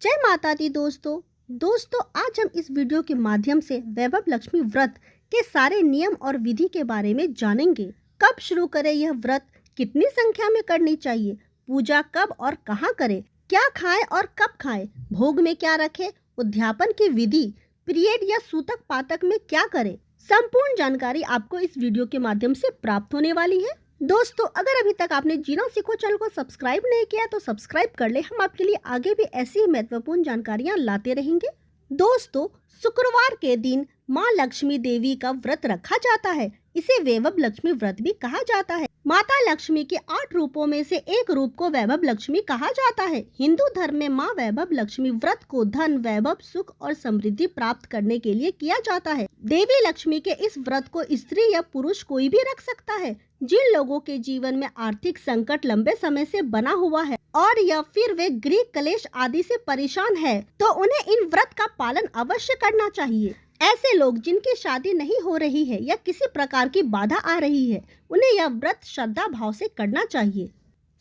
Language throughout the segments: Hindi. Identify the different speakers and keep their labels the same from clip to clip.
Speaker 1: जय माता दी दोस्तों आज हम इस वीडियो के माध्यम से वैभव लक्ष्मी व्रत के सारे नियम और विधि के बारे में जानेंगे। कब शुरू करें यह व्रत, कितनी संख्या में करनी चाहिए, पूजा कब और कहाँ करें, क्या खाएं और कब खाएं, भोग में क्या रखें, उद्यापन की विधि, पीरियड या सूतक पातक में क्या करें। संपूर्ण जानकारी आपको इस वीडियो के माध्यम से प्राप्त होने वाली है। दोस्तों, अगर अभी तक आपने जीना सीखो चैनल को सब्सक्राइब नहीं किया तो सब्सक्राइब कर ले। हम आपके लिए आगे भी ऐसी ही महत्वपूर्ण जानकारियां लाते रहेंगे। दोस्तों, शुक्रवार के दिन माँ लक्ष्मी देवी का व्रत रखा जाता है। इसे वैभव लक्ष्मी व्रत भी कहा जाता है। माता लक्ष्मी के 8 रूपों में से एक रूप को वैभव लक्ष्मी कहा जाता है। हिंदू धर्म में माँ वैभव लक्ष्मी व्रत को धन, वैभव, सुख और समृद्धि प्राप्त करने के लिए किया जाता है। देवी लक्ष्मी के इस व्रत को स्त्री या पुरुष कोई भी रख सकता है। जिन लोगों के जीवन में आर्थिक संकट लंबे समय से बना हुआ है और या फिर वे गृह क्लेश आदि से परेशान है, तो उन्हें इन व्रत का पालन अवश्य करना चाहिए। ऐसे लोग जिनकी शादी नहीं हो रही है या किसी प्रकार की बाधा आ रही है, उन्हें यह व्रत श्रद्धा भाव से करना चाहिए।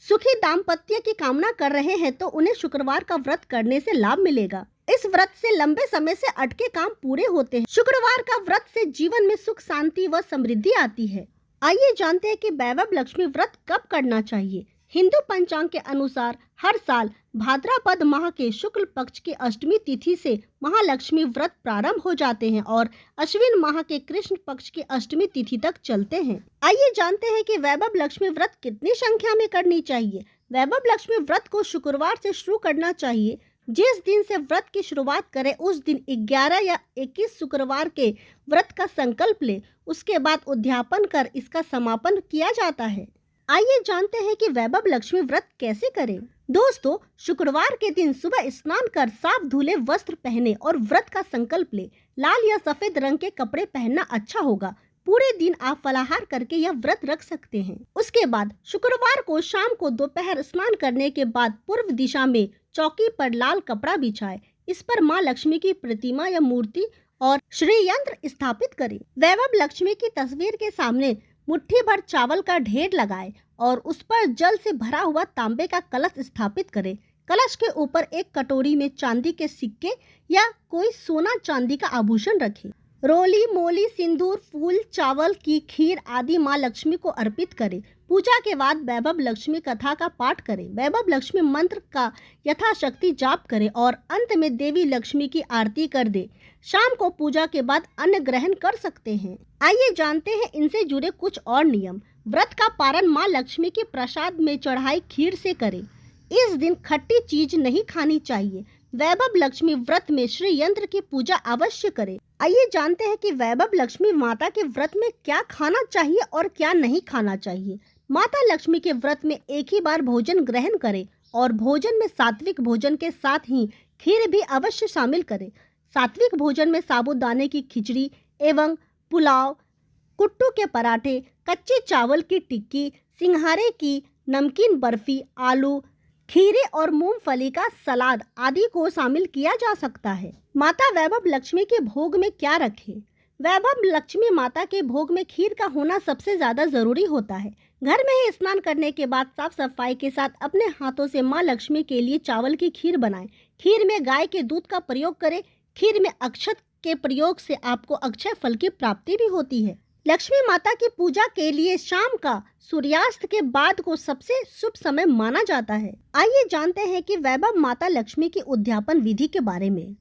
Speaker 1: सुखी दाम्पत्य की कामना कर रहे हैं तो उन्हें शुक्रवार का व्रत करने से लाभ मिलेगा। इस व्रत से लंबे समय से अटके काम पूरे होते हैं। शुक्रवार का व्रत से जीवन में सुख, शांति व समृद्धि आती है। आइए जानते हैं कि वैभव लक्ष्मी व्रत कब करना चाहिए। हिंदू पंचांग के अनुसार हर साल भाद्रपद माह के शुक्ल पक्ष की अष्टमी तिथि से महालक्ष्मी व्रत प्रारंभ हो जाते हैं और अश्विन माह के कृष्ण पक्ष की अष्टमी तिथि तक चलते हैं। आइए जानते हैं कि वैभव लक्ष्मी व्रत कितनी संख्या में करनी चाहिए। वैभव लक्ष्मी व्रत को शुक्रवार से शुरू करना चाहिए। जिस दिन से व्रत की शुरुआत करें उस दिन 11 या 21 शुक्रवार के व्रत का संकल्प ले। उसके बाद उद्यापन कर इसका समापन किया जाता है। आइए जानते हैं कि वैभव लक्ष्मी व्रत कैसे करें। दोस्तों, शुक्रवार के दिन सुबह स्नान कर साफ धुले वस्त्र पहने और व्रत का संकल्प ले। लाल या सफेद रंग के कपड़े पहनना अच्छा होगा। पूरे दिन आप फलाहार करके यह व्रत रख सकते हैं। उसके बाद शुक्रवार को शाम को दोपहर स्नान करने के बाद पूर्व दिशा में चौकी पर लाल कपड़ा बिछाए। इस पर माँ लक्ष्मी की प्रतिमा या मूर्ति और श्री यंत्र स्थापित करें। वैभव लक्ष्मी की तस्वीर के सामने मुट्ठी भर चावल का ढेर लगाए और उस पर जल से भरा हुआ तांबे का कलश स्थापित करें। कलश के ऊपर एक कटोरी में चांदी के सिक्के या कोई सोना चांदी का आभूषण रखें। रोली, मोली, सिंदूर, फूल, चावल की खीर आदि माँ लक्ष्मी को अर्पित करें। पूजा के बाद वैभव लक्ष्मी कथा का पाठ करें। वैभव लक्ष्मी मंत्र का यथाशक्ति जाप करें और अंत में देवी लक्ष्मी की आरती कर दे। शाम को पूजा के बाद अन्न ग्रहण कर सकते हैं। आइए जानते हैं इनसे जुड़े कुछ और नियम। व्रत का पारण माँ लक्ष्मी के प्रसाद में चढ़ाई खीर से करें। इस दिन खट्टी चीज नहीं खानी चाहिए। वैभव लक्ष्मी व्रत में श्री यंत्र की पूजा अवश्य करें। आइए जानते हैं कि वैभव लक्ष्मी माता के व्रत में क्या खाना चाहिए और क्या नहीं खाना चाहिए। माता लक्ष्मी के व्रत में एक ही बार भोजन ग्रहण करें और भोजन में सात्विक भोजन के साथ ही खीर भी अवश्य शामिल करें। सात्विक भोजन में साबूदाने की खिचड़ी एवं पुलाव, कुट्टू के पराठे, कच्चे चावल की टिक्की, सिंघारे की नमकीन बर्फी, आलू, खीरे और मूंगफली का सलाद आदि को शामिल किया जा सकता है। माता वैभव लक्ष्मी के भोग में क्या रखें। वैभव लक्ष्मी माता के भोग में खीर का होना सबसे ज्यादा जरूरी होता है। घर में ही स्नान करने के बाद साफ सफाई के साथ अपने हाथों से माँ लक्ष्मी के लिए चावल की खीर बनाएं। खीर में गाय के दूध का प्रयोग करें। खीर में अक्षत के प्रयोग से आपको अक्षय फल की प्राप्ति भी होती है। लक्ष्मी माता की पूजा के लिए शाम का सूर्यास्त के बाद को सबसे शुभ समय माना जाता है। आइए जानते हैं कि वैभव माता लक्ष्मी की उद्यापन विधि के बारे में।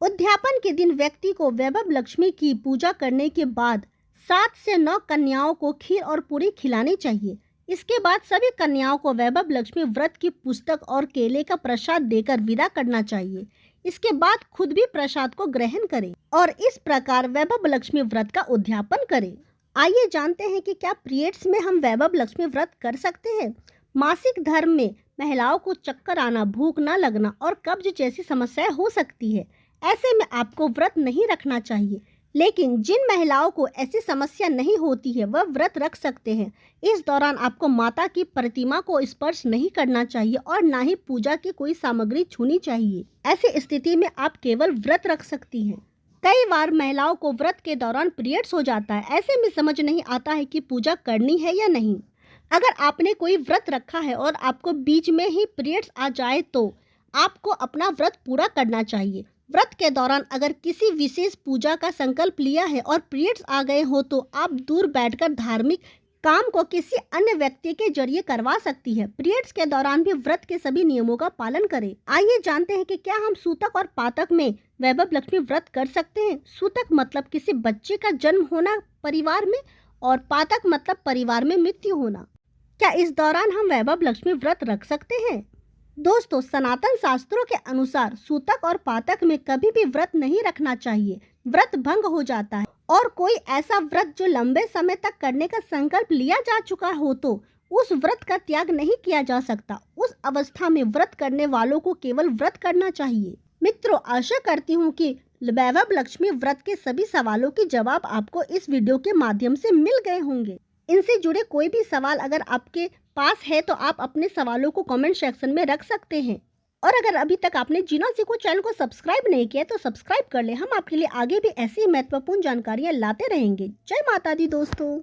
Speaker 1: उद्यापन के दिन व्यक्ति को वैभव लक्ष्मी की पूजा करने के बाद 7 से 9 कन्याओं को खीर और पूरी खिलानी चाहिए। इसके बाद सभी कन्याओं को वैभव लक्ष्मी व्रत की पुस्तक और केले का प्रसाद देकर विदा करना चाहिए। इसके बाद खुद भी प्रसाद को ग्रहण करें और इस प्रकार वैभव लक्ष्मी व्रत का उद्यापन करें। आइए जानते हैं कि क्या पीरियड्स में हम वैभव लक्ष्मी व्रत कर सकते हैं। मासिक धर्म में महिलाओं को चक्कर आना, भूख न लगना और कब्ज जैसी समस्याएं हो सकती है। ऐसे में आपको व्रत नहीं रखना चाहिए, लेकिन जिन महिलाओं को ऐसी समस्या नहीं होती है वह व्रत रख सकते हैं। इस दौरान आपको माता की प्रतिमा को स्पर्श नहीं करना चाहिए और ना ही पूजा की कोई सामग्री छूनी चाहिए। ऐसी स्थिति में आप केवल व्रत रख सकती हैं। कई बार महिलाओं को व्रत के दौरान पीरियड्स हो जाता है। ऐसे में समझ नहीं आता है कि पूजा करनी है या नहीं। अगर आपने कोई व्रत रखा है और आपको बीच में ही पीरियड्स आ जाए तो आपको अपना व्रत पूरा करना चाहिए। व्रत के दौरान अगर किसी विशेष पूजा का संकल्प लिया है और पीरियड्स आ गए हो तो आप दूर बैठकर धार्मिक काम को किसी अन्य व्यक्ति के जरिए करवा सकती है। पीरियड्स के दौरान भी व्रत के सभी नियमों का पालन करें। आइए जानते हैं कि क्या हम सूतक और पातक में वैभव लक्ष्मी व्रत कर सकते हैं। सूतक मतलब किसी बच्चे का जन्म होना परिवार में, और पातक मतलब परिवार में मृत्यु होना। क्या इस दौरान हम वैभव लक्ष्मी व्रत रख सकते हैं? दोस्तों, सनातन शास्त्रों के अनुसार सूतक और पातक में कभी भी व्रत नहीं रखना चाहिए। व्रत भंग हो जाता है, और कोई ऐसा व्रत जो लंबे समय तक करने का संकल्प लिया जा चुका हो तो उस व्रत का त्याग नहीं किया जा सकता। उस अवस्था में व्रत करने वालों को केवल व्रत करना चाहिए। मित्रों, आशा करती हूँ कि वैभव लक्ष्मी व्रत के सभी सवालों के जवाब आपको इस वीडियो के माध्यम से मिल गए होंगे। इनसे जुड़े कोई भी सवाल अगर आपके पास है तो आप अपने सवालों को कमेंट सेक्शन में रख सकते हैं। और अगर अभी तक आपने जीना सीखो चैनल को सब्सक्राइब नहीं किया तो सब्सक्राइब कर ले। हम आपके लिए आगे भी ऐसी महत्वपूर्ण जानकारियां लाते रहेंगे। जय माता दी दोस्तों।